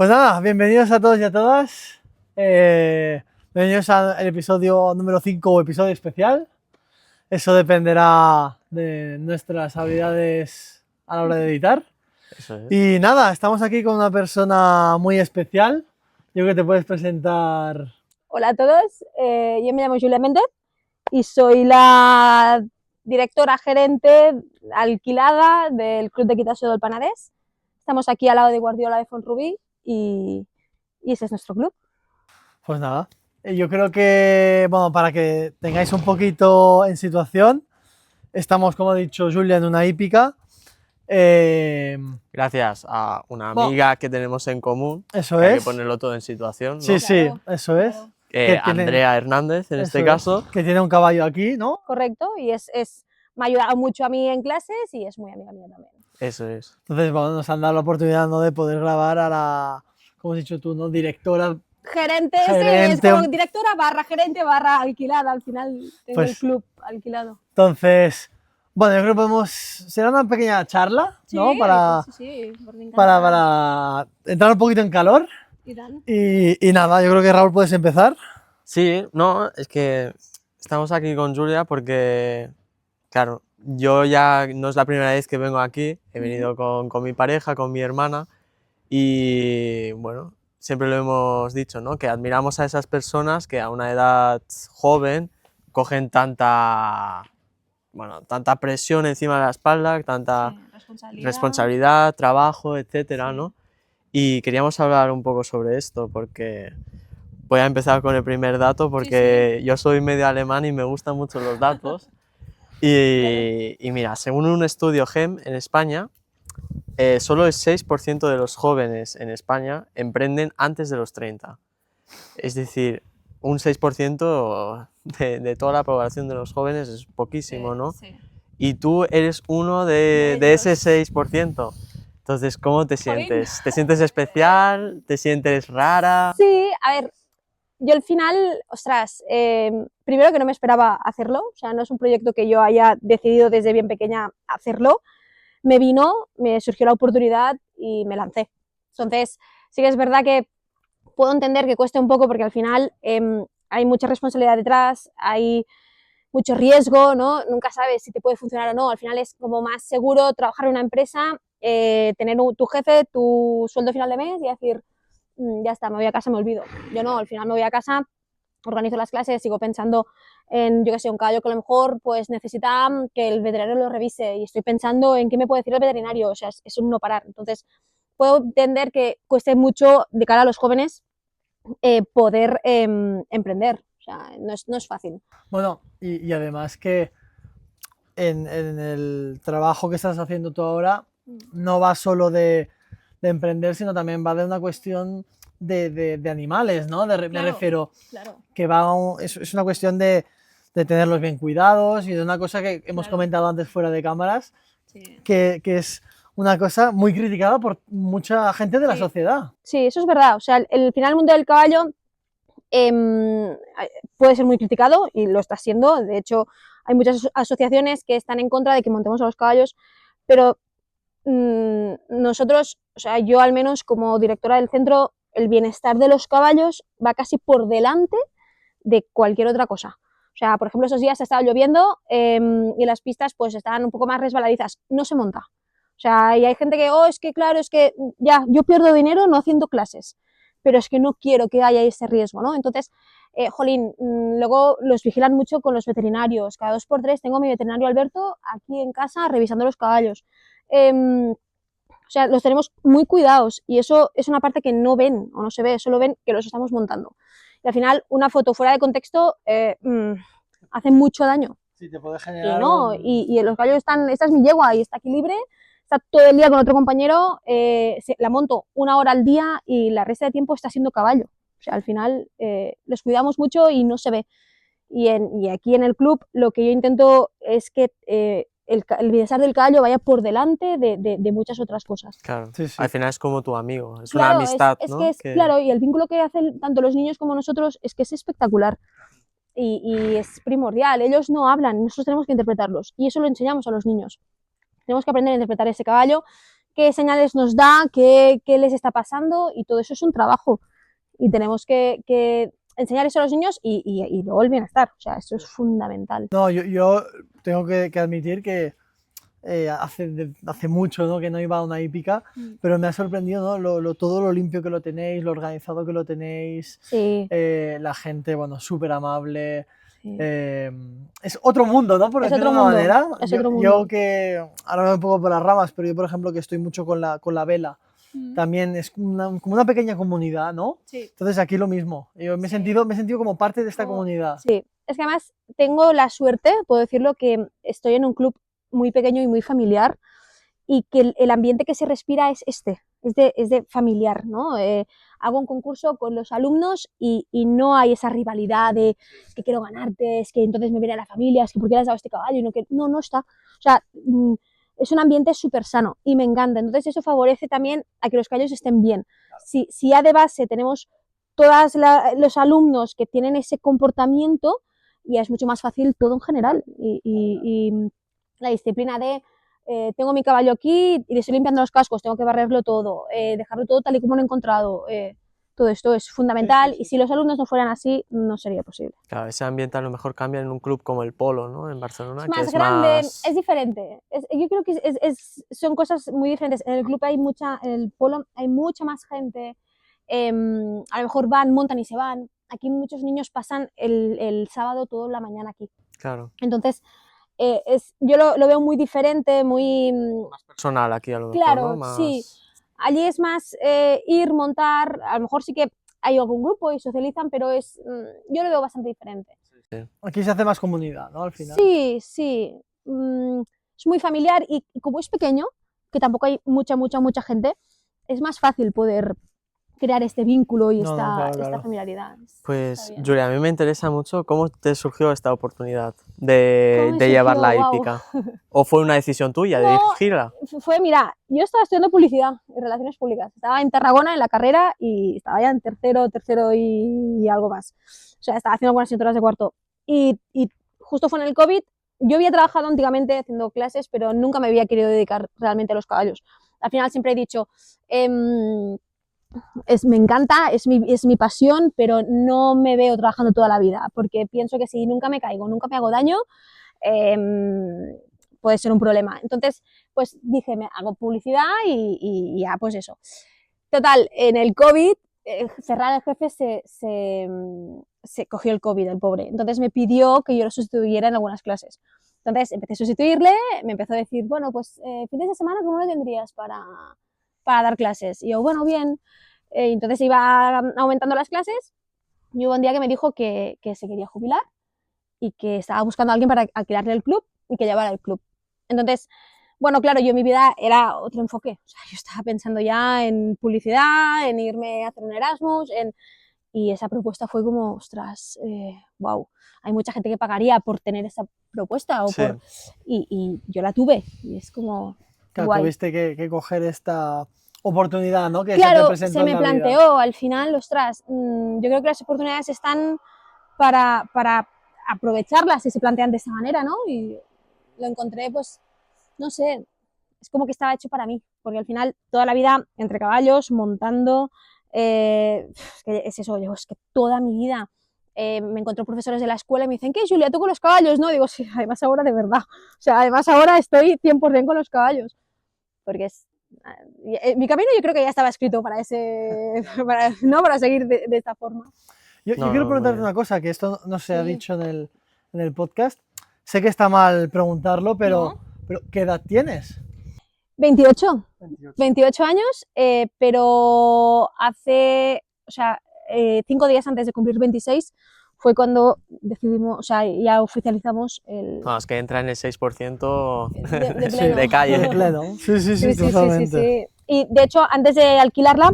Pues nada, bienvenidos a todos y a todas. Bienvenidos al episodio número 5 o episodio especial. Eso dependerá de nuestras habilidades a la hora de editar. Eso es. Y nada, estamos aquí con una persona muy especial. Yo creo que te puedes presentar. Hola a todos, yo me llamo Julia Méndez y soy la directora gerente alquilada del Club de Equitació del Penedès. Estamos aquí al lado de Guardiola de Font-rubí y ese es nuestro club. Pues nada, yo creo que, bueno, para que tengáis un poquito en situación, estamos, como ha dicho Julia, en una hípica. Gracias a una amiga que tenemos en común. Eso que hay es. que ponerlo todo en situación, ¿no? Sí, sí, Claro, eso es. claro. que tiene- Andrea Hernández, en este caso. Que tiene un caballo aquí, ¿no? Correcto, y me ha ayudado mucho a mí en clases y es muy amiga mía también. Eso es. Entonces, bueno, nos han dado la oportunidad, ¿no?, de poder grabar a la, como has dicho tú, ¿no?, directora. Gerente, Gerente. sí, es como directora barra gerente barra alquilada, al final tengo Pues- el club alquilado. Entonces, bueno, yo creo que podemos, será una pequeña charla, ¿no? Sí, Para porque me encanta. para entrar un poquito en calor. Y tal. Y nada, yo creo que Raúl puedes empezar. Sí, no, es que estamos aquí con Julia porque, claro, yo ya no es la primera vez que vengo aquí. He venido con mi pareja, con mi hermana y, bueno, siempre lo hemos dicho, ¿no? Que admiramos a esas personas que a una edad joven cogen tanta presión encima de la espalda, tanta responsabilidad, trabajo, etcétera, Sí. ¿no? Y queríamos hablar un poco sobre esto porque voy a empezar con el primer dato porque yo soy medio alemán y me gustan mucho los datos. Y mira, según un estudio GEM en España, solo el 6% de los jóvenes en España emprenden antes de los 30. Es decir, un 6% de toda la población de los jóvenes es poquísimo, ¿no? Sí. Y tú eres uno de ese 6%. Entonces, ¿cómo te Jolín. sientes? ¿Te sientes especial? ¿Te sientes rara? Sí, a ver, yo al final, ostras, primero que no me esperaba hacerlo, o sea, no es un proyecto que yo haya decidido desde bien pequeña hacerlo, me surgió la oportunidad y me lancé. Entonces, sí que es verdad que puedo entender que cueste un poco porque al final hay mucha responsabilidad detrás, hay mucho riesgo, ¿no? Nunca sabes si te puede funcionar o no, al final es como más seguro trabajar en una empresa, tener tu jefe, tu sueldo final de mes y decir, ya está, me voy a casa, me olvido. Yo no, al final me voy a casa, organizo las clases, sigo pensando en, yo que sé, un caballo que a lo mejor pues necesita que el veterinario lo revise y estoy pensando en qué me puede decir el veterinario, o sea, es un no parar. Entonces, puedo entender que cueste mucho de cara a los jóvenes poder emprender, o sea, no es fácil. Bueno, y además que en el trabajo que estás haciendo tú ahora no va solo de emprender, sino también va de una cuestión de animales, ¿no? Me Claro. refiero Claro. que es una cuestión de tenerlos bien cuidados y de una cosa que hemos Claro. comentado antes fuera de cámaras, Sí. que es una cosa muy criticada por mucha gente de la Sí. sociedad. Sí, eso es verdad. O sea, el final del mundo del caballo puede ser muy criticado y lo está siendo. De hecho, hay muchas asociaciones que están en contra de que montemos a los caballos, pero nosotros, o sea, yo al menos como directora del centro, el bienestar de los caballos va casi por delante de cualquier otra cosa. O sea, por ejemplo, esos días estaba lloviendo y las pistas pues estaban un poco más resbaladizas. No se monta. O sea, y hay gente que, es que claro, es que ya, yo pierdo dinero no haciendo clases, pero es que no quiero que haya ese riesgo, ¿no? Entonces, jolín, luego los vigilan mucho con los veterinarios. Cada 2x3 tengo a mi veterinario Alberto aquí en casa revisando los caballos. O sea, los tenemos muy cuidados y eso es una parte que no ven o no se ve, solo ven que los estamos montando. Y al final, una foto fuera de contexto hace mucho daño. Sí, te puede Y generar no, y los caballos esta es mi yegua y está aquí libre, está todo el día con otro compañero, la monto 1 hora al día y la resta de tiempo está siendo caballo. O sea, al final los cuidamos mucho y no se ve. Y aquí en el club lo que yo intento es que el bienestar del caballo vaya por delante de muchas otras cosas. Claro, Sí, sí. al final es como tu amigo, es Claro, una amistad, es ¿no? que claro, y el vínculo que hacen tanto los niños como nosotros es que es espectacular y es primordial. Ellos no hablan, nosotros tenemos que interpretarlos y eso lo enseñamos a los niños. Tenemos que aprender a interpretar ese caballo qué señales nos da, qué les está pasando, y todo eso es un trabajo. Y tenemos que enseñar eso a los niños y luego el bienestar. O sea, eso es fundamental. No, yo tengo que admitir que hace mucho, ¿no?, que no iba a una hípica, pero me ha sorprendido, ¿no?, todo lo limpio que lo tenéis, lo organizado que lo tenéis, Sí, la gente, bueno, súper amable. sí. Es otro mundo, ¿no?, por Es decirlo de otro una mundo, manera. es Yo, otro yo mundo. que ahora me voy un poco por las ramas, pero yo, por ejemplo, que estoy mucho con la vela, también es como una pequeña comunidad, ¿no? Sí. Entonces aquí lo mismo. Yo me he Sí. sentido como parte de esta Como- comunidad. Sí, es que además tengo la suerte, puedo decirlo, que estoy en un club muy pequeño y muy familiar, y que el ambiente que se respira es de familiar, ¿no? Hago un concurso con los alumnos y no hay esa rivalidad de es que quiero ganarte, es que entonces me viene la familia, es que ¿por qué le has dado este caballo? Y no está. O sea, es un ambiente súper sano y me encanta. Entonces eso favorece también a que los caballos estén bien. Si ya de base tenemos todos los alumnos que tienen ese comportamiento, ya es mucho más fácil todo en general. Y la disciplina de tengo mi caballo aquí y le estoy limpiando los cascos, tengo que barrerlo todo, dejarlo todo tal y como lo he encontrado. Todo esto es fundamental, Sí, sí, sí. y si los alumnos no fueran así, no sería posible. Claro, ese ambiente a lo mejor cambia en un club como el Polo, ¿no? En Barcelona, Es que más es grande, más... es diferente. Yo creo que son cosas muy diferentes. En el club en el polo hay mucha más gente. A lo mejor montan y se van. Aquí muchos niños pasan el sábado toda la mañana aquí. Claro, Entonces, yo lo veo muy diferente, muy... más personal aquí a lo mejor, ¿no? Claro, sí. Más... Allí es más ir, montar, a lo mejor sí que hay algún grupo y socializan, pero yo lo veo bastante diferente. Sí. Aquí se hace más comunidad, ¿no?, al final. Sí, sí. Es muy familiar y como es pequeño, que tampoco hay mucha gente, es más fácil poder crear este vínculo y No, no, claro, esta claro. familiaridad. Está Pues, bien. Julia, a mí me interesa mucho cómo te surgió esta oportunidad ¿Cómo me de llevar surgió? la Wow. hípica. ¿O fue una decisión tuya de No, dirigirla? mira, yo estaba estudiando publicidad y relaciones públicas. Estaba en Tarragona en la carrera y estaba ya en tercero y algo más. O sea, estaba haciendo algunas asignaturas de cuarto. Y justo fue en el COVID. Yo había trabajado antiguamente haciendo clases, pero nunca me había querido dedicar realmente a los caballos. Al final siempre he dicho, me encanta, es mi pasión, pero no me veo trabajando toda la vida, porque pienso que si nunca me caigo, nunca me hago daño, eh, puede ser un problema. Entonces, pues dije, me hago publicidad y ya, pues eso. Total, en el COVID, Ferran, el jefe, se cogió el COVID, el pobre. Entonces me pidió que yo lo sustituyera en algunas clases. Entonces empecé a sustituirle, me empezó a decir, bueno, pues fines de semana, ¿cómo lo tendrías para dar clases? Y yo, bueno, bien. Entonces iba aumentando las clases y hubo un día que me dijo que se quería jubilar y que estaba buscando a alguien para alquilarle el club y que llevara el club. Entonces, bueno, claro, yo en mi vida era otro enfoque. O sea, yo estaba pensando ya en publicidad, en irme a hacer un Erasmus, y esa propuesta fue como, ostras, wow, hay mucha gente que pagaría por tener esa propuesta Sí, y yo la tuve y es como Claro, guay. tuviste que coger esta oportunidad, ¿no?, que se te Claro, presentó se en me la vida. planteó al final, ostras, yo creo que las oportunidades están para aprovecharlas si se plantean de esa manera, ¿no? Y lo encontré, pues, no sé, es como que estaba hecho para mí, porque al final toda la vida entre caballos, montando, es eso, es que toda mi vida me encontré profesores de la escuela y me dicen, ¿qué, Julia, tú con los caballos? No, digo, sí, además ahora de verdad, o sea, además ahora estoy 100% con los caballos, porque mi camino yo creo que ya estaba escrito para ¿no? Para seguir de esta forma. Yo no, quiero no, muy preguntarte bien. una cosa, que esto no se ha Sí. dicho en el podcast. Sé que está mal preguntarlo, No. pero ¿qué edad tienes? 28. 28. 28 años, pero o sea, 5 días antes de cumplir 26 fue cuando decidimos, o sea, ya oficializamos No, es que entra en el 6% de Sí, pleno. de calle. de pleno. Sí, sí, sí, Sí, sí, sí, sí, totalmente. sí. Y de hecho, antes de alquilarla,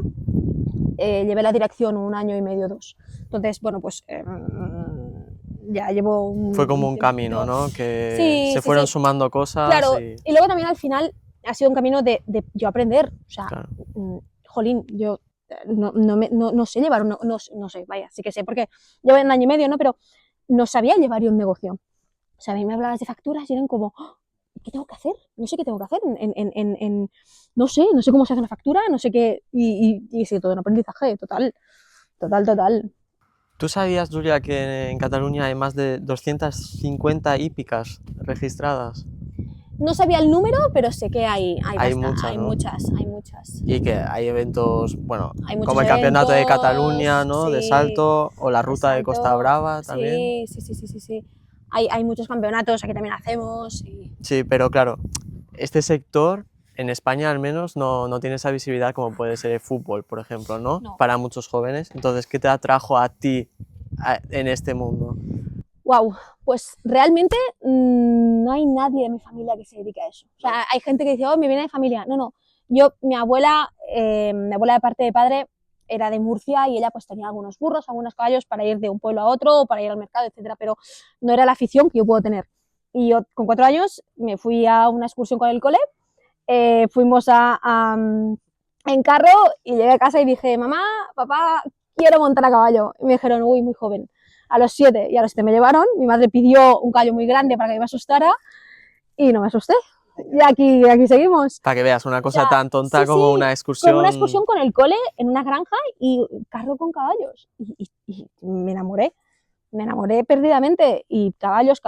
llevé la dirección 1 año y medio, 2. Entonces, bueno, pues ya llevo Fue como un un camino, tiempecito. ¿no? Que Sí, se sí, fueron sí. sumando cosas Claro, y... y luego también al final ha sido un camino de yo aprender. O sea, Claro, jolín, yo no sé llevar, no sé, vaya, sí que sé, porque llevo 1 año y medio, ¿no? Pero no sabía llevar yo un negocio. O sea, a mí me hablabas de facturas y eran como, ¡oh! ¿qué tengo que hacer? No sé qué tengo que hacer. No sé cómo se hace una factura, no sé qué. Y sí, todo un aprendizaje, total. ¿Tú sabías, Julia, que en Cataluña hay más de 250 hípicas registradas? No sabía el número, pero sé que Hay muchas, hay ¿no? muchas. Y que hay eventos, bueno, Hay muchos como el Campeonato de eventos, Cataluña, ¿no? De sí, salto, o la Ruta de Costa salto, Brava también. sí. Hay muchos campeonatos, aquí también hacemos. Sí, pero claro, este sector, en España al menos, no tiene esa visibilidad como puede ser el fútbol, por ejemplo, ¿no? No. Para muchos jóvenes. Entonces, ¿qué te atrajo a ti en este mundo? Wow, pues realmente no hay nadie de mi familia que se dedique a eso. O sea, hay gente que dice, oh, me viene de familia. No. Mi abuela de parte de padre era de Murcia y ella pues tenía algunos burros, algunos caballos para ir de un pueblo a otro, para ir al mercado, etcétera, pero no era la afición que yo puedo tener. Y yo con 4 años me fui a una excursión con el cole, fuimos en carro y llegué a casa y dije, mamá, papá, quiero montar a caballo. Y me dijeron, uy, muy joven. A los 7 y a los 7 me llevaron, mi madre pidió un caballo muy grande para que me asustara y no me asusté. Y aquí seguimos. Para que veas, una O cosa sea, tan tonta sí, como una con una excursión excursión. con el cole en una granja y carro con caballos. Y me enamoré perdidamente. Y caballos.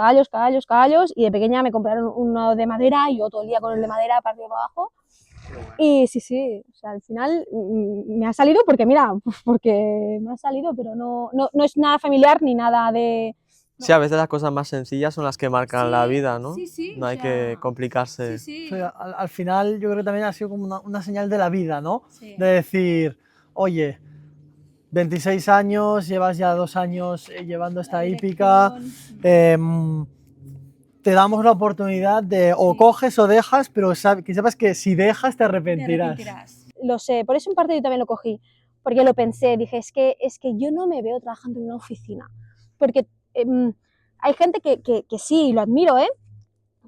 Y de pequeña me compraron uno de madera y yo todo el día con el de madera para arriba y para abajo. Y sí, o sea, al final me ha salido porque, mira, porque me ha salido, pero no es nada familiar ni nada de... Sí, a veces las cosas más sencillas son las que marcan la vida, ¿no? Sí, No hay que complicarse. Sí, al final yo creo que también ha sido como una señal de la vida, ¿no? Sí. De decir, oye, 26 años, llevas ya 2 años llevando esta hípica, te damos la oportunidad de o coges o dejas, pero que sepas que si dejas te arrepentirás. Lo sé, por eso en parte yo también lo cogí, porque lo pensé, dije, es que yo no me veo trabajando en una oficina, porque hay gente que sí, lo admiro, ¿eh?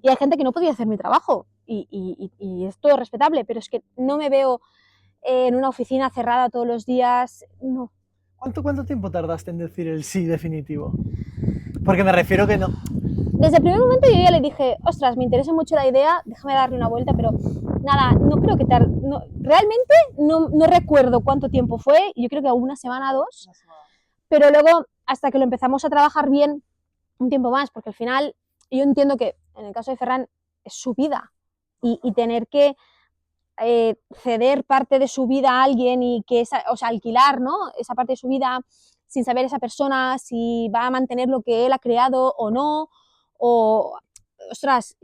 Y hay gente que no podía hacer mi trabajo, y es todo respetable, pero es que no me veo en una oficina cerrada todos los días, no. ¿Cuánto tiempo tardaste en decir el sí definitivo? Porque me refiero que no. Desde el primer momento yo ya le dije, ostras, me interesa mucho la idea, déjame darle una vuelta, pero nada, no creo que realmente no recuerdo cuánto tiempo fue, yo creo que una semana, 2, pero luego hasta que lo empezamos a trabajar bien, un tiempo más, porque al final yo entiendo que en el caso de Ferran es su vida y tener que ceder parte de su vida a alguien y que o sea, alquilar, ¿no? Esa parte de su vida sin saber esa persona si va a mantener lo que él ha creado o no, o, ostras,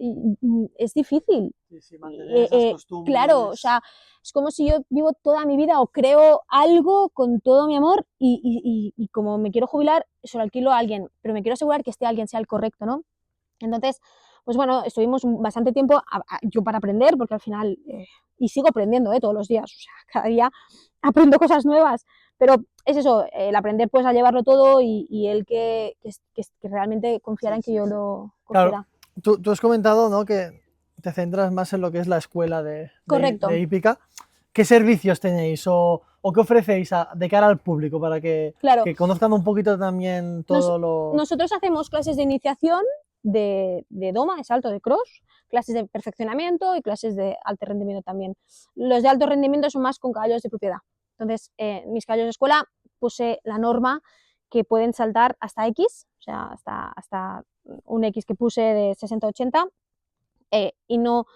es difícil. Sí, mantener esas costumbres. Claro, o sea, es como si yo vivo toda mi vida o creo algo con todo mi amor y como me quiero jubilar, se lo alquilo a alguien, pero me quiero asegurar que este alguien sea el correcto, ¿no? Entonces, pues bueno, estuvimos bastante tiempo yo para aprender, porque al final, y sigo aprendiendo todos los días, o sea, cada día aprendo cosas nuevas, pero es eso, el aprender pues a llevarlo todo y él que realmente confiara en que yo lo cogiera. Claro, tú has comentado, ¿no?, que te centras más en lo que es la escuela de hípica. ¿Qué servicios tenéis o qué ofrecéis de cara al público para que conozcan un poquito también todo lo...? Nosotros hacemos clases de iniciación de doma, de salto, de cross, clases de perfeccionamiento y clases de alto rendimiento también. Los de alto rendimiento son más con caballos de propiedad. Entonces, mis caballos de escuela puse la norma que pueden saltar hasta X, o sea, hasta un X que puse de 60-80, y no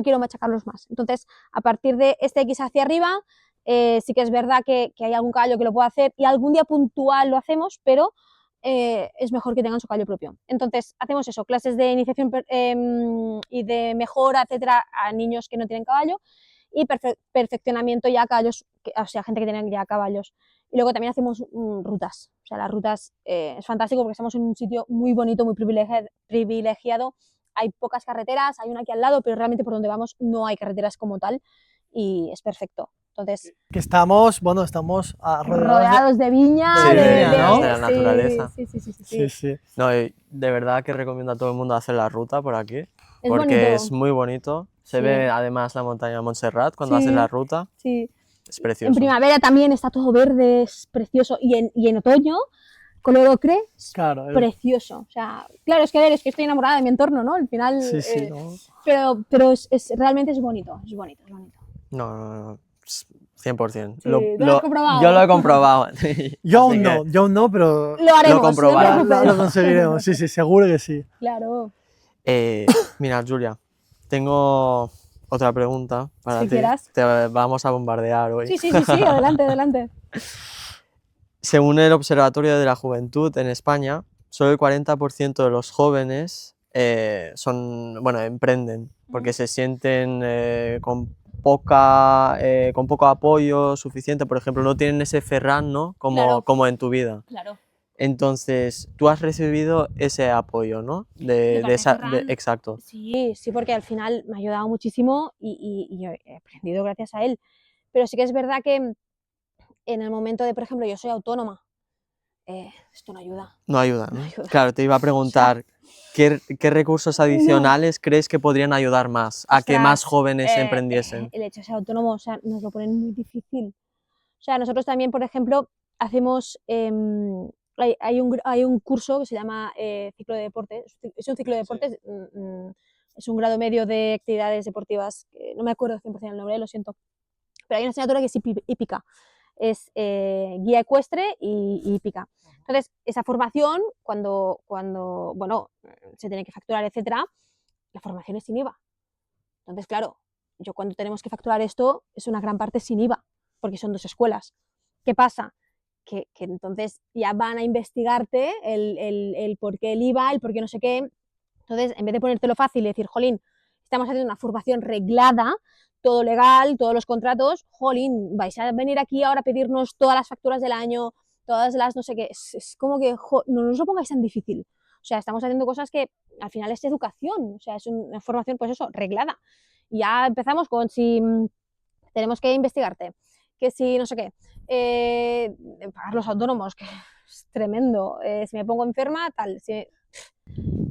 quiero machacarlos más. Entonces, a partir de este X hacia arriba, sí que es verdad que hay algún caballo que lo puede hacer y algún día puntual lo hacemos, pero es mejor que tengan su caballo propio. Entonces, hacemos eso, clases de iniciación y de mejora, etcétera, a niños que no tienen caballo y perfeccionamiento ya a caballos, o sea, gente que tiene ya caballos. Y luego también hacemos rutas. O sea, las rutas es fantástico porque estamos en un sitio muy bonito, muy privilegiado. Hay pocas carreteras, hay una aquí al lado, pero realmente por donde vamos no hay carreteras como tal y es perfecto. Entonces, que estamos rodeados de viña, de la naturaleza. Sí. No, de verdad que recomiendo a todo el mundo hacer la ruta por aquí, es porque bonito. es muy bonito. Se ve además la montaña de Montserrat cuando haces la ruta. Sí. Es precioso. En primavera también está todo verde, es precioso. Y en otoño, color ocre, es Claro, precioso. O sea, claro, es que a ver, es que estoy enamorada de mi entorno, ¿no? Al final, sí, sí, ¿no? pero realmente es bonito, es bonito, es bonito. No, 100%. Sí, ¿tú lo has comprobado? Yo lo he comprobado. Yo Así que aún no, pero Lo haremos, no te comprobaré. preocupes. lo conseguiremos, sí, sí, seguro que sí. Claro, Mira, Julia, tengo otra pregunta para Si ti. quieras. Te vamos a bombardear hoy. sí, adelante, adelante. Según el Observatorio de la Juventud en España, solo el 40% de los jóvenes emprenden porque se sienten con poco apoyo suficiente. Por ejemplo, no tienen ese Ferran, ¿no? Claro. Como en tu vida. Claro. Entonces, tú has recibido ese apoyo, ¿no? De parte de Ferran. Exacto. Sí, porque al final me ha ayudado muchísimo y yo he aprendido gracias a él. Pero sí que es verdad que en el momento de, por ejemplo, yo soy autónoma, esto no ayuda. No ayuda, No ¿no? ayuda. Claro, te iba a preguntar, ¿qué recursos adicionales crees que podrían ayudar más a que más Ostras, jóvenes emprendiesen? El hecho de ser autónomo, o sea, nos lo ponen muy difícil. O sea, nosotros también, por ejemplo, hacemos, hay un curso que se llama ciclo de deportes, es un ciclo de deportes, es un grado medio de actividades deportivas, no me acuerdo 100% el nombre, lo siento, pero hay una asignatura que es hípica, es guía ecuestre y hípica. Entonces, esa formación, cuando bueno, se tiene que facturar, etcétera, la formación es sin IVA. Entonces, claro, yo cuando tenemos que facturar esto, es una gran parte sin IVA, porque son 2 escuelas. ¿Qué pasa? Que entonces ya van a investigarte el por qué el IVA, el por qué no sé qué. Entonces, en vez de ponértelo fácil y decir, jolín, estamos haciendo una formación reglada, todo legal, todos los contratos, jolín, vais a venir aquí ahora a pedirnos todas las facturas del año, todas las no sé qué. Es como que no nos lo pongáis tan difícil. O sea, estamos haciendo cosas que al final es educación, o sea, es una formación, pues eso, reglada. Y ya empezamos con si tenemos que investigarte, que si no sé qué, pagar los autónomos, que es tremendo, si me pongo enferma, tal, si...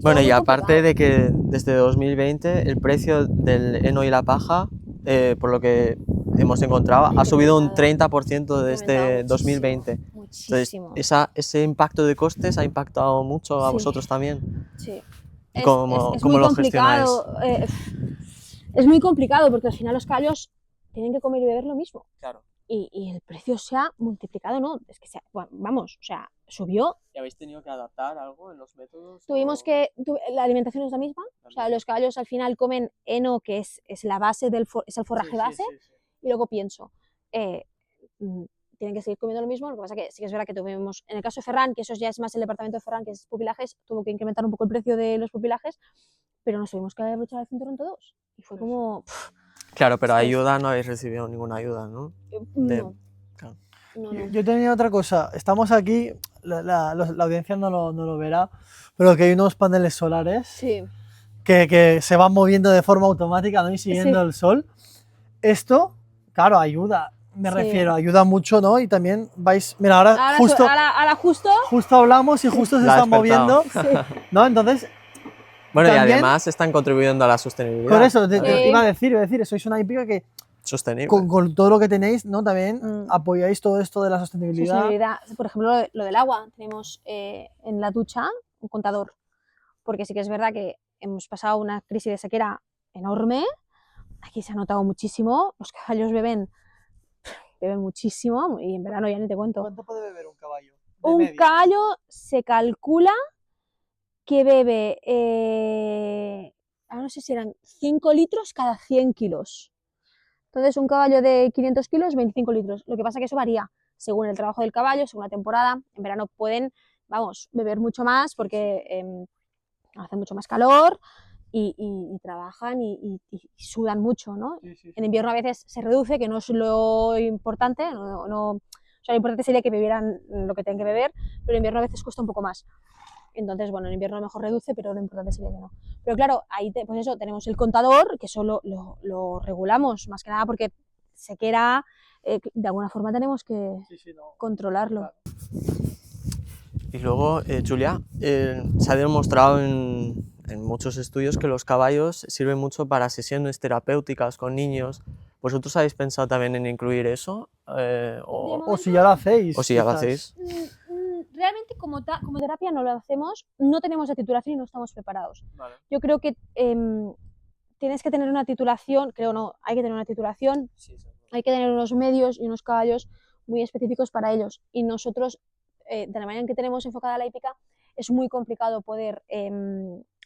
Bueno, y aparte de que desde 2020 el precio del heno y la paja, por lo que hemos encontrado, ha subido un 30% desde 2020. Muchísimo. Entonces, ese impacto de costes ha impactado mucho a vosotros también. Sí. ¿Cómo muy lo gestionáis? complicado. Es muy complicado porque al final los caballos tienen que comer y beber lo mismo. Claro. Y el precio se ha multiplicado, ¿no? Es que bueno, vamos, o sea, subió. ¿Y habéis tenido que adaptar algo en los métodos? La alimentación es la misma. O sea, los caballos al final comen heno, que es la base es el forraje base. Sí. Y luego pienso, tienen que seguir comiendo lo mismo. Lo que pasa que sí que es verdad que tuvimos, en el caso de Ferran, que eso ya es más el departamento de Ferran, que es pupilajes, tuvo que incrementar un poco el precio de los pupilajes, pero nos tuvimos que abrochar el cinturón todos. Y fue como... Claro, pero ayuda no habéis recibido ninguna ayuda, ¿no? No. Claro. No. Yo tenía otra cosa. Estamos aquí, la audiencia no lo verá, pero que hay unos paneles solares Sí. que se van moviendo de forma automática, ¿no? Y siguiendo el sol. Esto, claro, ayuda. Me refiero, ayuda mucho, ¿no? Y también vais... Mira, ahora justo hablamos y justo se están moviendo, Sí. ¿no? Entonces... Bueno, también, y además están contribuyendo a la sostenibilidad. Por eso, iba a decir, sois una hípica que sostenible. Con todo lo que tenéis, ¿no? También apoyáis todo esto de la sostenibilidad. Por ejemplo, lo del agua. Tenemos en la ducha un contador, porque sí que es verdad que hemos pasado una crisis de sequera enorme. Aquí se ha notado muchísimo. Los caballos beben muchísimo y en verano ya ni te cuento. ¿Cuánto puede beber un caballo? Un caballo se calcula que bebe, no sé si eran 5 litros cada 100 kilos. Entonces, un caballo de 500 kilos, 25 litros. Lo que pasa es que eso varía según el trabajo del caballo, según la temporada. En verano pueden, beber mucho más porque hace mucho más calor y trabajan y sudan mucho, ¿no? Sí. En invierno a veces se reduce, que no es lo importante, o sea, lo importante sería que bebieran lo que tengan que beber, pero en invierno a veces cuesta un poco más. Entonces, bueno, en invierno a lo mejor reduce, pero lo importante sería que no. Pero claro, ahí pues eso, tenemos el contador, que eso lo regulamos, más que nada porque sequera, de alguna forma tenemos que controlarlo. Claro. Y luego, Julia, se ha demostrado en muchos estudios que los caballos sirven mucho para sesiones terapéuticas con niños. ¿Vosotros habéis pensado también en incluir eso? O si ya lo hacéis. O si ya lo hacéis. realmente como terapia no lo hacemos, no tenemos la titulación y no estamos preparados. Vale. Yo creo que tienes que tener una titulación, hay que tener una titulación, Sí, sí. hay que tener unos medios y unos caballos muy específicos para ellos. Y nosotros, de la manera en que tenemos enfocada la hípica, es muy complicado poder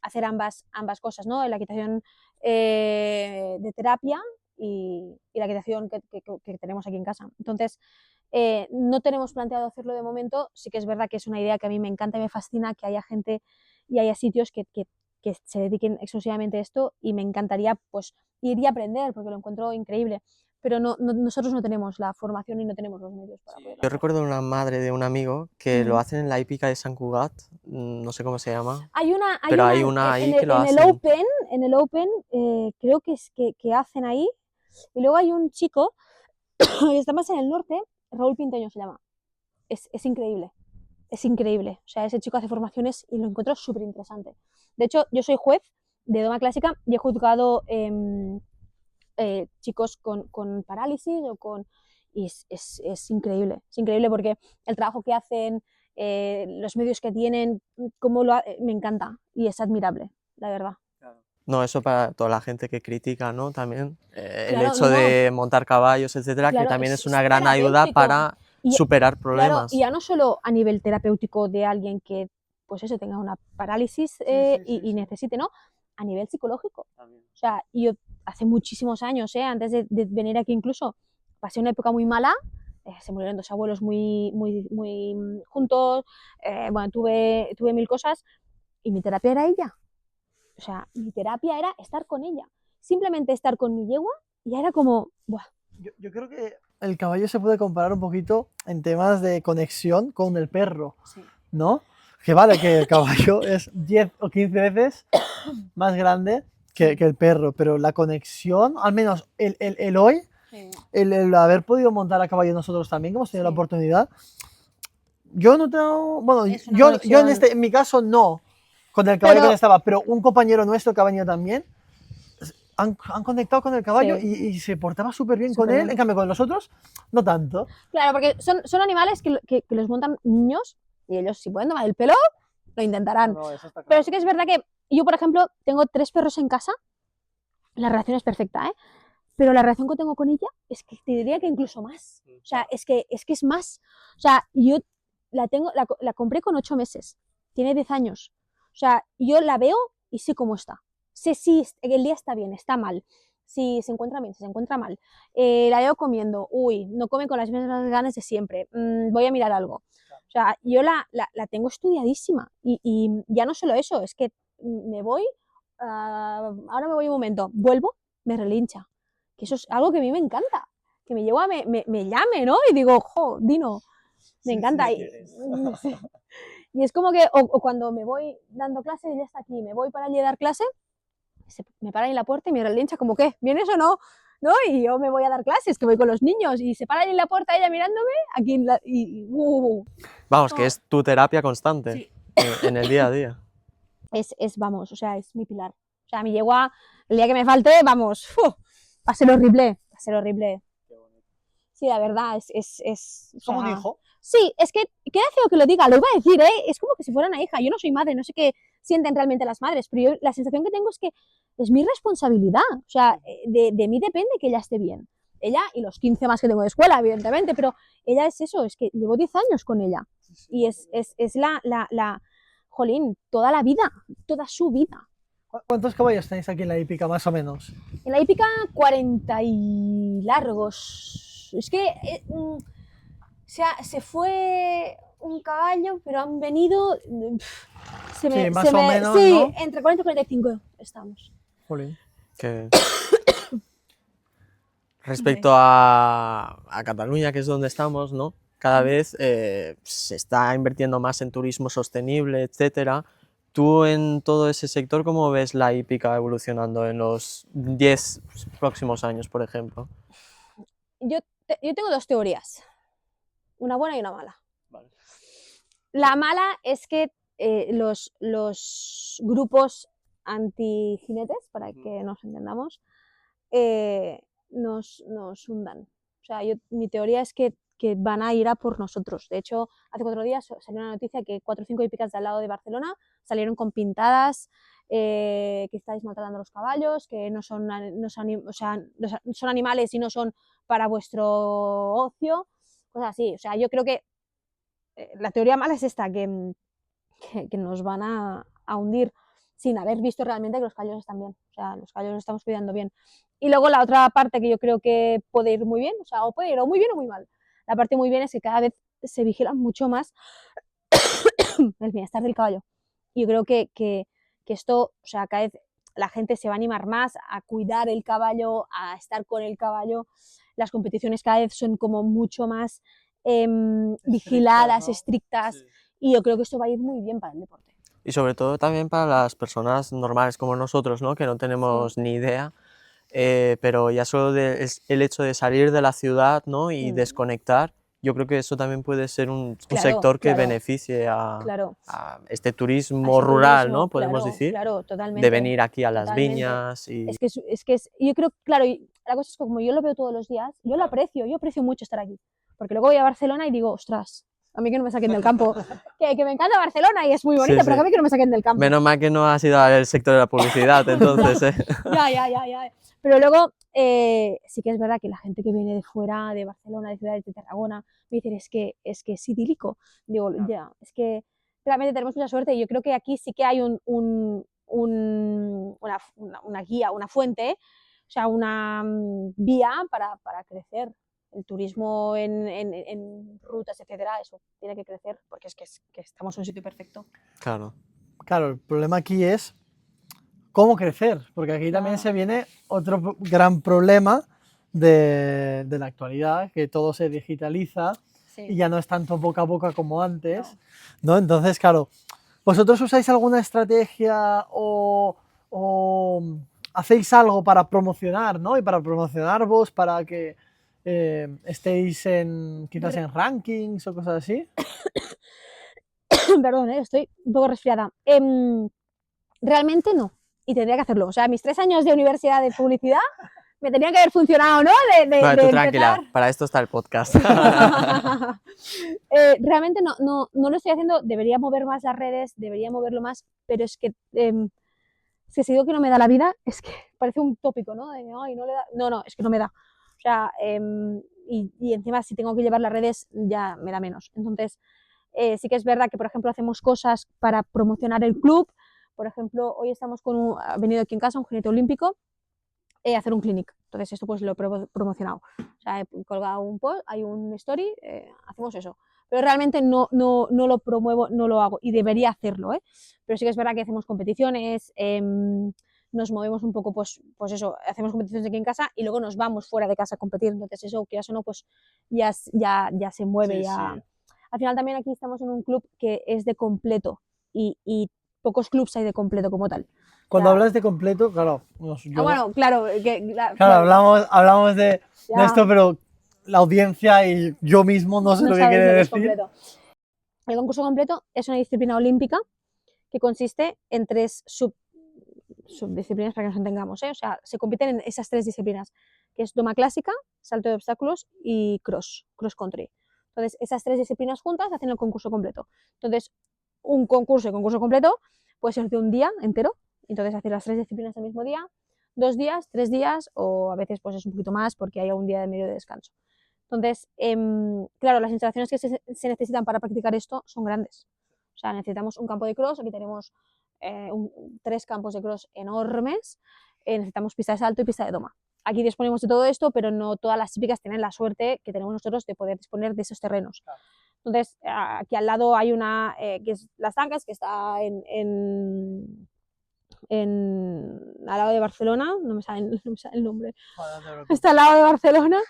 hacer ambas cosas, ¿no? La equitación de terapia y la equitación que tenemos aquí en casa. Entonces, no tenemos planteado hacerlo de momento. Sí que es verdad que es una idea que a mí me encanta y me fascina, que haya gente y haya sitios que se dediquen exclusivamente a esto, y me encantaría pues ir y aprender porque lo encuentro increíble. Pero nosotros no tenemos la formación y no tenemos los medios para poderlo Yo hacer. recuerdo una madre de un amigo que lo Ujú. hacen en la hípica de Sant Cugat, no sé cómo se llama, Hay pero hay una una ahí en que lo en el hacen. Open, creo que hacen ahí. Y luego hay un chico que está más en el norte, Raúl Pinteño se llama. Es increíble. Es increíble. O sea, ese chico hace formaciones y lo encuentro súper interesante. De hecho, yo soy juez de doma clásica y he juzgado chicos con parálisis y es increíble. Es increíble porque el trabajo que hacen, los medios que tienen, me encanta y es admirable, la verdad. No, eso para toda la gente que critica, ¿no? También el Claro, hecho de montar caballos, etcétera, que claro, también es es una gran ayuda terapéutico. para Y, superar claro, y problemas. ya no solo a nivel terapéutico de alguien que, pues eso, tenga una parálisis y necesite, ¿no? A nivel psicológico. O sea, yo hace muchísimos años, antes de venir aquí incluso, pasé una época muy mala, se murieron dos abuelos muy juntos, bueno, tuve mil cosas y mi terapia era ella. O sea, mi terapia era estar con ella. Simplemente estar con mi yegua y ya era como, ¡buah! Yo creo que el caballo se puede comparar un poquito en temas de conexión con el perro, Sí. ¿no? Que vale, que el caballo es 10 o 15 veces más grande que el perro, pero la conexión, al menos el hoy, Sí. el haber podido montar a caballo nosotros también, que hemos tenido la Sí. oportunidad, yo no tengo, bueno, Es una yo conexión. en mi caso no, con el caballo Pero que estaba, pero un compañero nuestro que ha venido también, han conectado con el caballo sí, y se portaba súper bien con súper él, bien. en cambio con los otros, no tanto. Claro, porque son animales que los montan niños y ellos, si pueden tomar el pelo, lo intentarán. No, eso está Pero claro. sí que es verdad que yo, por ejemplo, tengo 3 perros en casa. La relación es perfecta, ¿eh? Pero la relación que tengo con ella es que te diría que incluso más. O sea, es que es más. O sea, yo la compré con 8 meses. Tiene 10 años. O sea, yo la veo y sé cómo está. Sé si el día está bien, está mal. Si se encuentra bien, si se encuentra mal. La veo comiendo. Uy, no come con las mismas ganas de siempre. Voy a mirar algo. O sea, yo la tengo estudiadísima. Y ya no solo eso, es que me voy, ahora me voy un momento, vuelvo, me relincha. Que eso es algo que a mí me encanta. Que me llevo me llame, ¿no? Y digo, jo, Dino, me encanta. Y es como que, o cuando me voy dando clase, ella está aquí, me voy para allí a dar clase, me para en la puerta y me relincha como, ¿qué? ¿Vienes o no? ¿No? Y yo me voy a dar clases, que voy con los niños, y se para ahí en la puerta ella mirándome, aquí Vamos, que no, es tu terapia constante sí, en el día a día. vamos, o sea, es mi pilar. O sea, mi yegua, el día que me falte, vamos, va a ser horrible, va a ser horrible. Sí, la verdad, o Como un sea, hijo. sí, es que queda feo que lo diga, lo iba a decir, ¿eh? Es como que si fuera una hija. Yo no soy madre, no sé qué sienten realmente las madres, pero yo la sensación que tengo es que es mi responsabilidad. O sea, de mí depende que ella esté bien. Ella y los 15 más que tengo de escuela, evidentemente, pero ella es eso, es que llevo 10 años con ella. Y es jolín, toda la vida, toda su vida. ¿Cuántos caballos tenéis aquí en la hípica, más o menos? En la hípica, 40 y largos. Es que se fue un caballo, pero han venido. Sí, más o menos, sí, ¿no? entre 40 y 45 estamos. Jolín. Que respecto a Cataluña, que es donde estamos, ¿no? Cada vez se está invirtiendo más en turismo sostenible, etcétera. Tú en todo ese sector, ¿cómo ves la hípica evolucionando en los 10 próximos años, por ejemplo? Yo tengo 2 teorías, una buena y una mala. Vale. La mala es que los grupos anti-jinetes, para que nos entendamos, nos hundan. O sea, mi teoría es que que van a ir a por nosotros. De hecho, hace 4 días salió una noticia que 4 o 5 hípicas de al lado de Barcelona salieron con pintadas que estáis maltratando a los caballos, que no son animales y no son para vuestro ocio, cosas así. O sea, yo creo que la teoría mala es esta, que nos van a hundir sin haber visto realmente que los caballos están bien. O sea, los caballos los estamos cuidando bien. Y luego la otra parte que yo creo que puede ir muy bien, o sea, o puede ir o muy bien o muy mal. La parte muy bien es que cada vez se vigila mucho más el bienestar del caballo. Y yo creo que esto, o sea, cada vez la gente se va a animar más a cuidar el caballo, a estar con el caballo. Las competiciones cada vez son como mucho más vigiladas, ¿no? estrictas, Sí. y yo creo que esto va a ir muy bien para el deporte. Y sobre todo también para las personas normales como nosotros, ¿no? Que no tenemos ni idea, pero ya solo el hecho de salir de la ciudad, ¿no? Y desconectar, yo creo que eso también puede ser un Claro, sector que claro, beneficie claro. a este turismo A ese rural, turismo, ¿no? Podemos claro, decir, claro, de totalmente. venir aquí a las Totalmente. viñas y... Es que yo creo, claro, y la cosa es que como yo lo veo todos los días, yo lo aprecio, yo aprecio mucho estar aquí. Porque luego voy a Barcelona y digo, ostras, a mí que no me saquen del campo. que me encanta Barcelona y es muy bonita, Sí, pero sí. a mí que no me saquen del campo. Menos mal que no has ido al sector de la publicidad, entonces, ¿eh? Ya. Pero luego sí que es verdad que la gente que viene de fuera, de Barcelona, de ciudades de Tarragona, me dicen, es que es idílico. Digo, ya, es que realmente tenemos mucha suerte y yo creo que aquí sí que hay una guía, una fuente, o sea, una vía para crecer. El turismo en rutas, etcétera, eso tiene que crecer porque es que estamos en un sitio perfecto. Claro. Claro, el problema aquí es cómo crecer, porque aquí también se viene otro gran problema de la actualidad, que todo se digitaliza y ya no es tanto boca a boca como antes, ¿no? Entonces, claro, ¿vosotros usáis alguna estrategia o hacéis algo para promocionar, ¿no? Y para promocionar-vos, para que estéis quizás en rankings o cosas así? Perdón, estoy un poco resfriada. Realmente no, y tendría que hacerlo. O sea, mis 3 años de universidad de publicidad me tenían que haber funcionado, ¿no? Vale, tú de tranquila, empezar. para esto está el podcast. Realmente no lo estoy haciendo, debería mover más las redes, debería moverlo más, pero es que si digo que no me da la vida, es que parece un tópico, ¿no? De, ay, no le da. No, es que no me da. O sea, y encima si tengo que llevar las redes ya me da menos. Entonces, sí que es verdad que, por ejemplo, hacemos cosas para promocionar el club. Por ejemplo, hoy estamos ha venido aquí en casa un jinete olímpico a hacer un clinic. Entonces, esto pues lo he promocionado. O sea, he colgado un post, hay un story, hacemos eso. Pero realmente no lo promuevo, no lo hago y debería hacerlo, ¿eh? Pero sí que es verdad que hacemos competiciones, nos movemos un poco, pues eso, hacemos competiciones aquí en casa y luego nos vamos fuera de casa a competir. Entonces, eso, quieras o no, pues ya se mueve. Sí, ya. sí. Al final también aquí estamos en un club que es de completo y pocos clubs hay de completo como tal. Cuando Ya. hablas de completo, claro, Bueno, claro, claro, hablamos de ya. esto, pero la audiencia y yo mismo no sé No lo que sabes quiere lo que es decir. completo. El concurso completo es una disciplina olímpica que consiste en 3 subdisciplinas para que nos entendamos, ¿eh? O sea, se compiten en esas 3 disciplinas, que es doma clásica, salto de obstáculos y cross country. Entonces, esas 3 disciplinas juntas hacen el concurso completo. Entonces, un concurso completo puede ser de un día entero, entonces hacer las 3 disciplinas el mismo día, 2 días, 3 días, o a veces pues es un poquito más porque hay un día de medio de descanso. Entonces, claro, las instalaciones que se necesitan para practicar esto son grandes. O sea, necesitamos un campo de cross, aquí tenemos 3 campos de cross enormes, necesitamos pista de salto y pista de doma. Aquí disponemos de todo esto, pero no todas las hípicas tienen la suerte que tenemos nosotros de poder disponer de esos terrenos. Claro. Entonces, aquí al lado hay una, que es Las Tancas, que está al lado de Barcelona, no me sale el nombre, está al lado de Barcelona,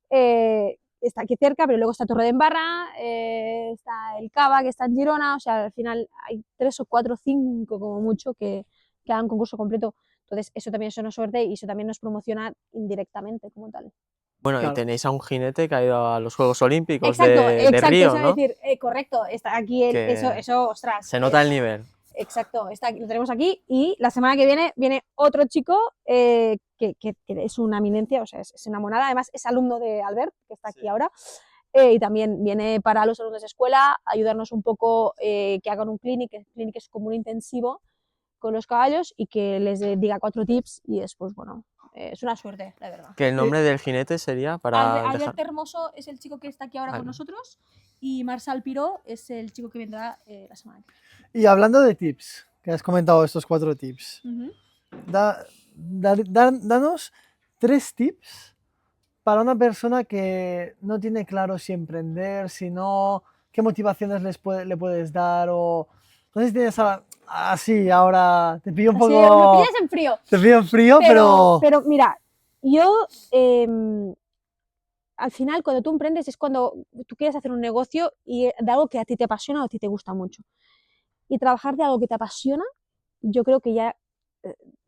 está aquí cerca, pero luego está Torredembarra, está el Cava, que está en Girona, o sea, al final hay 3 o 4 o 5 como mucho que hagan concurso completo. Entonces, eso también es una suerte y eso también nos promociona indirectamente como tal. Bueno, Claro. y tenéis a un jinete que ha ido a los Juegos Olímpicos Exacto, de Río, eso ¿no? decir, correcto, está aquí, eso, ostras. Se nota el nivel. Exacto, lo tenemos aquí y la semana que viene otro chico que es una eminencia, o sea, es una monada, además es alumno de Albert, que está aquí ahora, y también viene para los alumnos de escuela ayudarnos un poco, que hagan un clinic. El clinic es como un intensivo con los caballos y que les diga 4 tips y es, pues bueno, es una suerte, la verdad. Que el nombre del jinete sería para Albert dejar... Hermoso es el chico que está aquí ahora con Albert. nosotros y Marçal Piró es el chico que vendrá la semana que Y hablando de tips, que has comentado estos 4 tips, viene. danos 3 tips para una persona que no tiene claro si emprender, si no, qué motivaciones le puedes dar o no sé si tienes así ahora te pillo un Así, poco, me pillas en frío. te pillo en frío, Pero mira, yo al final cuando tú emprendes es cuando tú quieres hacer un negocio y de algo que a ti te apasiona o a ti te gusta mucho. Y trabajar de algo que te apasiona, yo creo que ya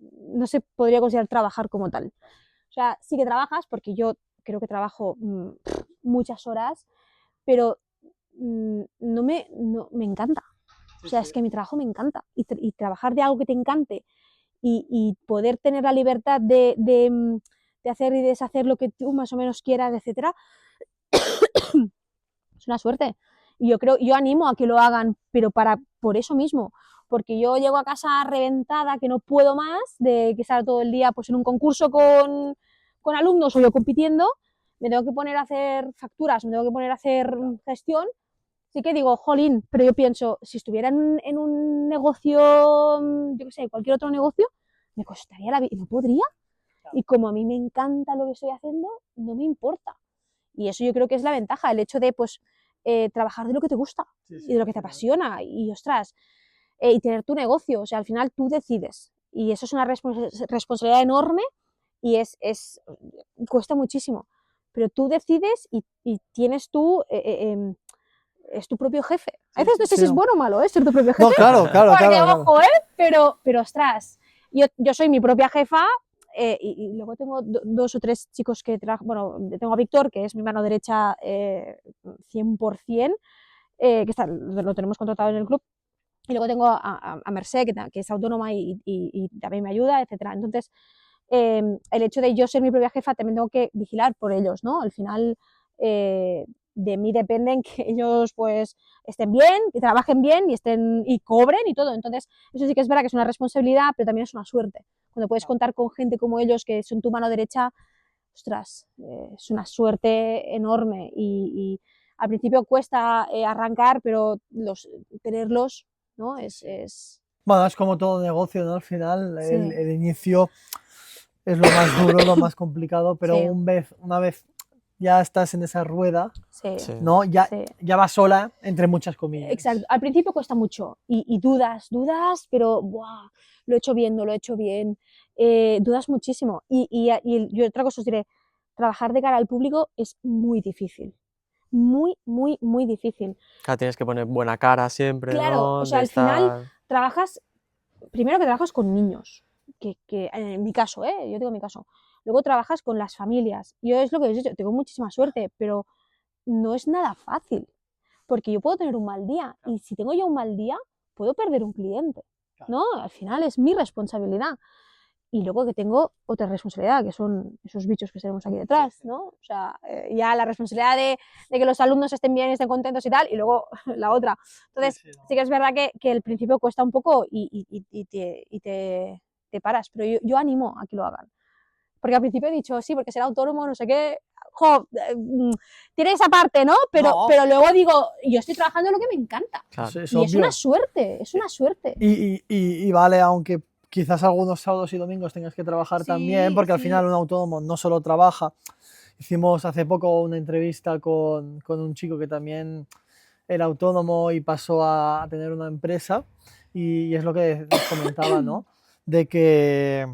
no se podría considerar trabajar como tal. O sea, sí que trabajas, porque yo creo que trabajo muchas horas, pero no me encanta. O sea, es que mi trabajo me encanta. Y trabajar de algo que te encante y poder tener la libertad de hacer y deshacer lo que tú más o menos quieras, etcétera, es una suerte. Y yo animo a que lo hagan, pero por eso mismo, porque yo llego a casa reventada, que no puedo más, de que estar todo el día pues, en un concurso con alumnos o yo compitiendo, me tengo que poner a hacer facturas, me tengo que poner a hacer gestión, sí que digo, jolín, pero yo pienso, si estuviera en un negocio, yo qué sé, cualquier otro negocio, me costaría la vida, y no podría. Y como a mí me encanta lo que estoy haciendo, no me importa. Y eso yo creo que es la ventaja, el hecho de pues trabajar de lo que te gusta y de lo que te apasiona y ostras, y tener tu negocio, o sea, al final tú decides y eso es una responsabilidad enorme y cuesta muchísimo, pero tú decides y tienes tú, es tu propio jefe. A veces no sé si es bueno o malo, ser tu propio jefe. no, claro, Porque, ojo, pero ostras, yo soy mi propia jefa. Y luego tengo 2 o 3 chicos que trabajan, bueno, tengo a Víctor, que es mi mano derecha 100%, que lo tenemos contratado en el club, y luego tengo a Mercè, que es autónoma y también me ayuda, etcétera. Entonces, el hecho de yo ser mi propia jefa, también tengo que vigilar por ellos, ¿no? Al final, de mí dependen que ellos pues estén bien, que trabajen bien y cobren y todo. Entonces, eso sí que es verdad que es una responsabilidad, pero también es una suerte. Cuando puedes contar con gente como ellos, que son tu mano derecha, ostras, es una suerte enorme y al principio cuesta arrancar, pero tenerlos, ¿no? Bueno, es como todo negocio, ¿no? Al final, Sí. el inicio es lo más duro, lo más complicado, pero Sí. una vez ya estás en esa rueda, Sí. Sí. ¿no? Ya, Sí. ya vas sola, entre muchas comillas. Exacto. Al principio cuesta mucho y dudas, pero ¡buah! Lo he hecho bien, no lo he hecho bien. Dudas muchísimo. Y yo otra cosa os diré, trabajar de cara al público es muy difícil. Muy, muy, muy difícil. Claro, tienes que poner buena cara siempre, Claro, ¿no? o sea, De al final estar... primero que trabajas con niños, que en mi caso, yo digo mi caso. Luego trabajas con las familias. Yo es lo que os he dicho, tengo muchísima suerte, pero no es nada fácil. Porque yo puedo tener un mal día y si tengo yo un mal día, puedo perder un cliente, ¿no? Al final es mi responsabilidad. Y luego que tengo otra responsabilidad, que son esos bichos que tenemos aquí detrás, ¿no? O sea, ya la responsabilidad de que los alumnos estén bien, estén contentos y tal, y luego la otra. Entonces, sí que es verdad que el principio cuesta un poco y te paras, pero yo animo a que lo hagan. Porque al principio he dicho, sí, porque ser autónomo, no sé qué, tiene esa parte, ¿no? No. Pero luego digo, yo estoy trabajando en lo que me encanta. Claro. Es Y es obvio. una suerte, es una suerte. Y vale, aunque quizás algunos sábados y domingos tengas que trabajar Sí, también, porque al sí. final un autónomo no solo trabaja. Hicimos hace poco una entrevista con un chico que también era autónomo y pasó a tener una empresa y es lo que nos comentaba, ¿no? De que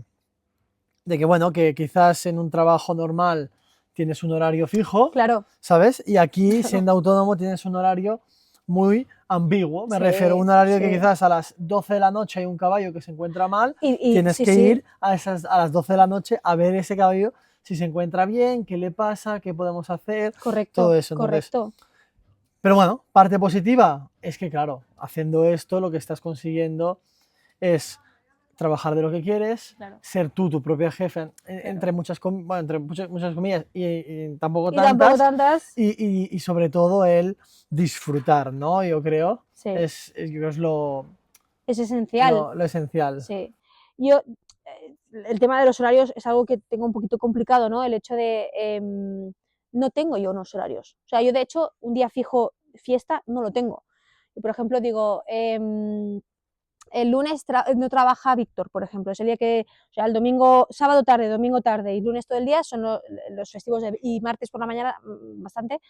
bueno, que quizás en un trabajo normal tienes un horario fijo, Claro. ¿sabes? Y aquí, siendo autónomo, tienes un horario muy ambiguo. Me Sí, refiero a un horario sí. que quizás a las 12 de la noche hay un caballo que se encuentra mal, tienes sí, que sí. ir a las 12 de la noche a ver ese caballo, si se encuentra bien, qué le pasa, qué podemos hacer, Correcto, todo eso. Entonces, correcto. pero bueno, parte positiva es que, claro, haciendo esto lo que estás consiguiendo es trabajar de lo que quieres, Claro. ser tú tu propia jefe, entre muchas, bueno, entre muchas comillas y tampoco Y tampoco tantas, tantas. y sobre todo el disfrutar, ¿no? Yo creo, Sí, yo creo es lo esencial. esencial. Sí. Yo, el tema de los horarios es algo que tengo un poquito complicado, ¿no? El hecho de, no tengo yo unos horarios. O sea, yo de hecho, un día fijo fiesta no lo tengo. Y, por ejemplo, digo, el lunes no trabaja Víctor, por ejemplo, es el día que, o sea, el domingo, sábado tarde, domingo tarde y lunes todo el día son los festivos y martes por la mañana bastante,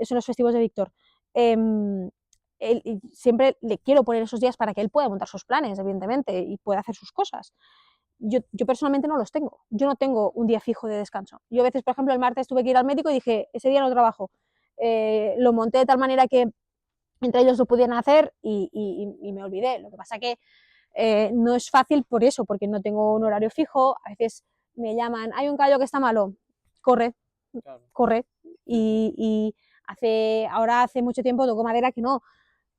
son los festivos de Víctor. Y siempre le quiero poner esos días para que él pueda montar sus planes, evidentemente, y pueda hacer sus cosas. Yo personalmente no los tengo, yo no tengo un día fijo de descanso. Yo a veces, por ejemplo, el martes tuve que ir al médico y dije, ese día no trabajo. Lo monté de tal manera que entre ellos lo pudieran hacer y me olvidé. Lo que pasa que no es fácil por eso, porque no tengo un horario fijo. A veces me llaman, hay un caballo que está malo, corre, Claro. corre. Y ahora hace mucho tiempo, toco madera que no,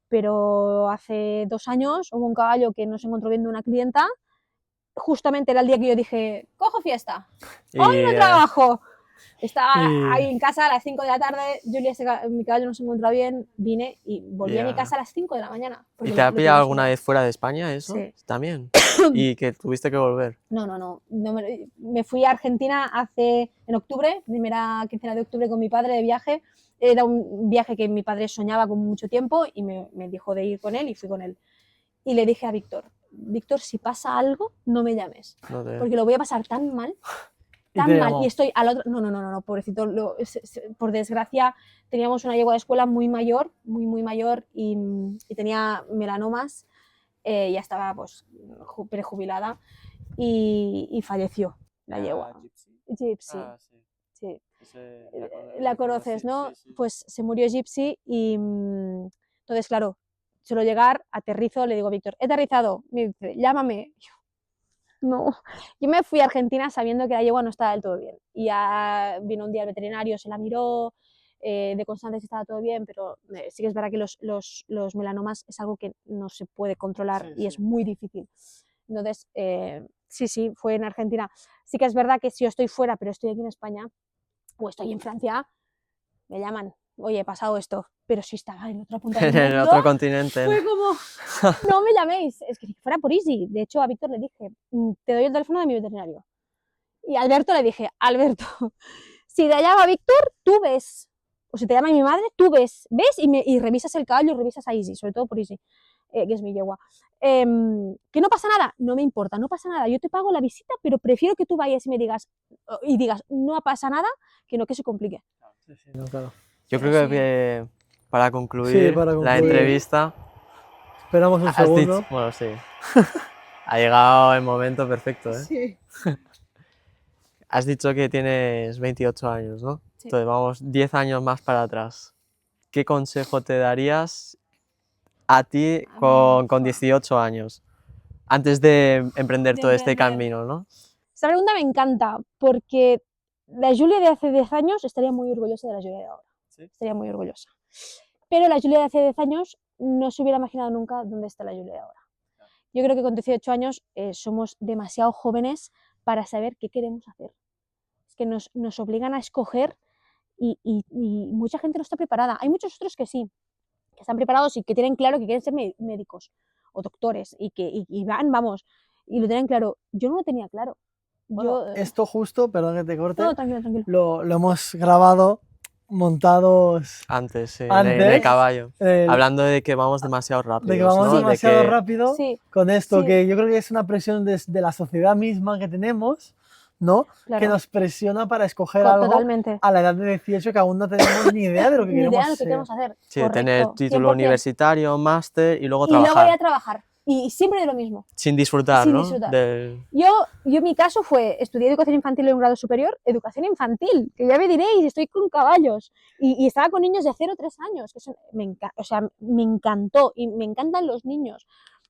pero hace 2 años hubo un caballo que no se encontró viendo una clienta. Justamente era el día que yo dije, cojo fiesta, hoy no trabajo. Estaba ahí en casa a las 5 de la tarde, Julia, mi caballo no se encuentra bien, vine y volví a mi casa a las 5 de la mañana. ¿Y te ha pillado alguna vez fuera de España eso? Sí. También. ¿Y que tuviste que volver? No me fui a Argentina en octubre, primera quincena de octubre con mi padre de viaje. Era un viaje que mi padre soñaba con mucho tiempo y me dijo de ir con él y fui con él. Y le dije a Víctor, si pasa algo, no me llames, porque lo voy a pasar tan mal, tan mal, y estoy al otro... No, pobrecito, por desgracia teníamos una yegua de escuela muy mayor, muy mayor, y tenía melanomas, ya estaba pues prejubilada, y falleció la yegua. Gypsy. Ah, sí. Sí. La conoces, sí, ¿no? sí, sí. Pues se murió Gypsy y entonces, claro, suelo llegar, aterrizo, le digo, Víctor, he aterrizado, me dice, llámame. No, yo me fui a Argentina sabiendo que la yegua no estaba del todo bien. Y ya vino un día el veterinario, se la miró, de constantes estaba todo bien, pero sí que es verdad que los melanomas es algo que no se puede controlar y es muy difícil. Entonces, sí, fue en Argentina. Sí que es verdad que si yo estoy fuera, pero estoy aquí en España o estoy en Francia, me llaman, oye, he pasado esto, pero si estaba en otra punta del mundo, en el otro continente. fue como, no me llaméis, es que fuera por Easy. De hecho, a Víctor le dije, te doy el teléfono de mi veterinario. Y a Alberto le dije, Alberto, si te llama Víctor, tú ves, o si te llama mi madre, tú ves y revisas el caballo y revisas a Easy, sobre todo por Easy, que es mi yegua. Que no pasa nada, no me importa, no pasa nada, yo te pago la visita, pero prefiero que tú vayas y me digas, no pasa nada, que no que se complique. No, claro. Yo creo que para concluir la entrevista, esperamos un segundo. Bueno, sí. Ha llegado el momento perfecto, ¿eh? Sí. Has dicho que tienes 28 años, ¿no? Sí. Entonces vamos 10 años más para atrás. ¿Qué consejo te darías a ti con 18 años? Antes de emprender todo este camino, ¿no? Esta pregunta me encanta porque la Julia de hace 10 años estaría muy orgullosa de la Julia de ahora. ¿Sí? Estaría muy orgullosa. Pero la Julia de hace 10 años no se hubiera imaginado nunca dónde está la Julia de ahora. Yo creo que con 18 años somos demasiado jóvenes para saber qué queremos hacer. Es que nos obligan a escoger y mucha gente no está preparada. Hay muchos otros que sí, que están preparados y que tienen claro que quieren ser médicos o doctores y van, vamos, y lo tienen claro. Yo no lo tenía claro. Bueno, esto justo, perdón que te corte, no, tranquilo. Lo hemos grabado montados antes, sí, en el caballo. Hablando de que vamos demasiado rápido. De que vamos demasiado rápido con esto, que yo creo que es una presión de la sociedad misma que tenemos, ¿no? Claro. Que nos presiona para escoger algo a la edad de 18 que aún no tenemos ni idea de lo que queremos hacer. Sí, tener título 100%. Universitario, máster y luego trabajar. Y luego ir a trabajar. Y siempre de lo mismo. Sin disfrutar, Sin ¿no? disfrutar. Yo mi caso fue, estudié educación infantil en un grado superior, educación infantil, que ya me diréis, estoy con caballos. Y estaba con niños de 0 a 3 años, que me encantó y me encantan los niños.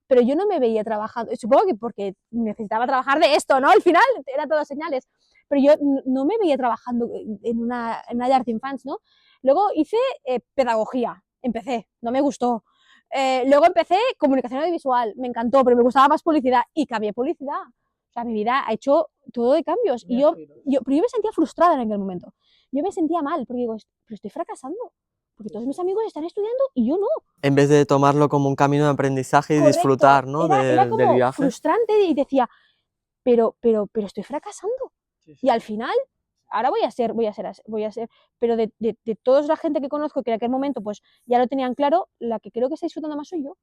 Pero yo no me veía trabajando, supongo que porque necesitaba trabajar de esto, ¿no? Al final, era todo señales. Pero yo no me veía trabajando en una llar d'infants, ¿no? Luego hice pedagogía, empecé, no me gustó. Luego empecé comunicación audiovisual, me encantó, pero me gustaba más publicidad y cambié publicidad. O sea, mi vida ha hecho todo de cambios. Y pero yo me sentía frustrada en aquel momento. Yo me sentía mal, porque digo, pero estoy fracasando. Porque todos mis amigos están estudiando y yo no. En vez de tomarlo como un camino de aprendizaje y Correcto. disfrutar, ¿no? Era del como viaje. frustrante y decía, pero estoy fracasando. Y al final, ahora voy a ser, pero de toda la gente que conozco que en aquel momento pues ya lo tenían claro, la que creo que está disfrutando más soy yo.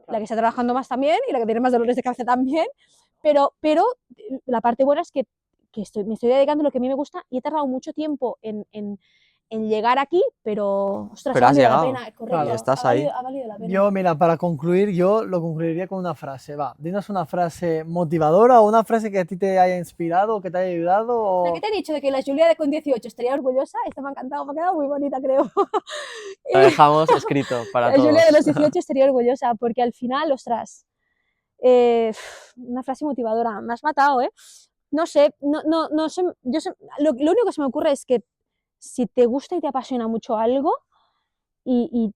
La que está trabajando más también y la que tiene más dolores de cabeza también, pero la parte buena es que me estoy dedicando a lo que a mí me gusta y he tardado mucho tiempo en llegar aquí, pero ostras, Pero ha has valido la llegado. pena, correcto, Claro, estás ahí. ha valido la pena. Yo, mira, para concluir, yo lo concluiría con una frase. Va, dinos una frase motivadora o una frase que a ti te haya inspirado, que te haya ayudado. O... La que te he dicho de que la Julia con 18 estaría orgullosa, esta me ha encantado, me ha quedado muy bonita, creo. Lo dejamos escrito para La todos. Julia de los 18 estaría orgullosa, porque al final, ostras, una frase motivadora, me has matado, ¿eh? No sé, no sé, lo único que se me ocurre es que si te gusta y te apasiona mucho algo y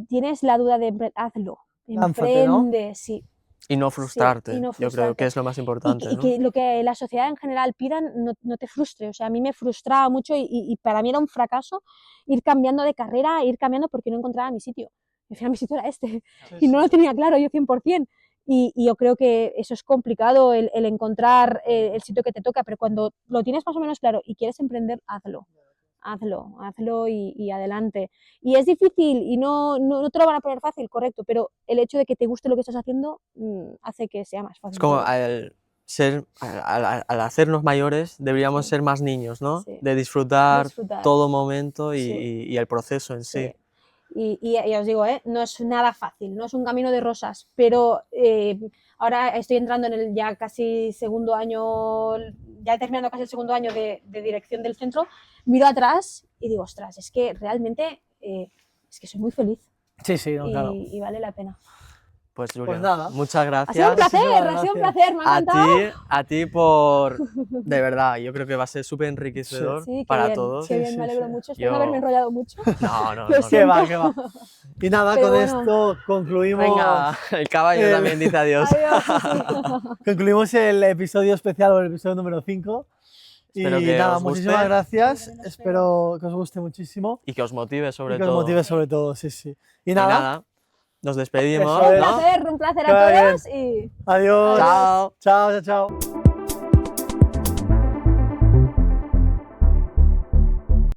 tienes la duda de hazlo, Lánzate, ¿no? emprende, sí. Y no frustrarte, y no yo creo frustrarte. que es lo más importante. Y ¿no? que lo que la sociedad en general pidan no te frustre. O sea, a mí me frustraba mucho y para mí era un fracaso ir cambiando de carrera, ir cambiando porque no encontraba mi sitio. Al final mi sitio era este y no lo tenía claro yo 100%. Y yo creo que eso es complicado, el encontrar el sitio que te toca, pero cuando lo tienes más o menos claro y quieres emprender, hazlo y adelante. Y es difícil y no te lo van a poner fácil, correcto, pero el hecho de que te guste lo que estás haciendo hace que sea más fácil. Es como todo. al hacernos mayores deberíamos Sí. ser más niños, ¿no? Sí. De disfrutar Disfrutar. todo momento Sí. y el proceso en sí. Y ya os digo, no es nada fácil, no es un camino de rosas, pero ahora estoy entrando en el ya casi segundo año, ya terminando casi el segundo año de dirección del centro, miro atrás y digo, ostras, es que realmente es que soy muy feliz Sí, no, claro. y vale la pena. Pues Julia, nada. muchas Ha sido un gracias placer, ha sido un placer, me ha encantado. a ti por, de verdad, yo creo que va a ser súper enriquecedor Sí, qué para bien, todos. qué bien, Sí, me alegro sí. mucho, espero no Yo- haberme enrollado mucho. No, Lo no. siento. Que va. Y nada, Pero con bueno. esto concluimos, Venga, el caballo el- también dice adiós. Adiós. concluimos el episodio especial o el episodio número 5. Espero Y que nada, os guste. muchísimas gracias. Yo también lo Espero que os guste muchísimo Y que os motive sobre y que todo. os motive sobre todo, sí. Y Y nada, nada, nos despedimos, Eso es. ¿no? Un placer Que vaya a bien. todos y adiós. Chao. Chao.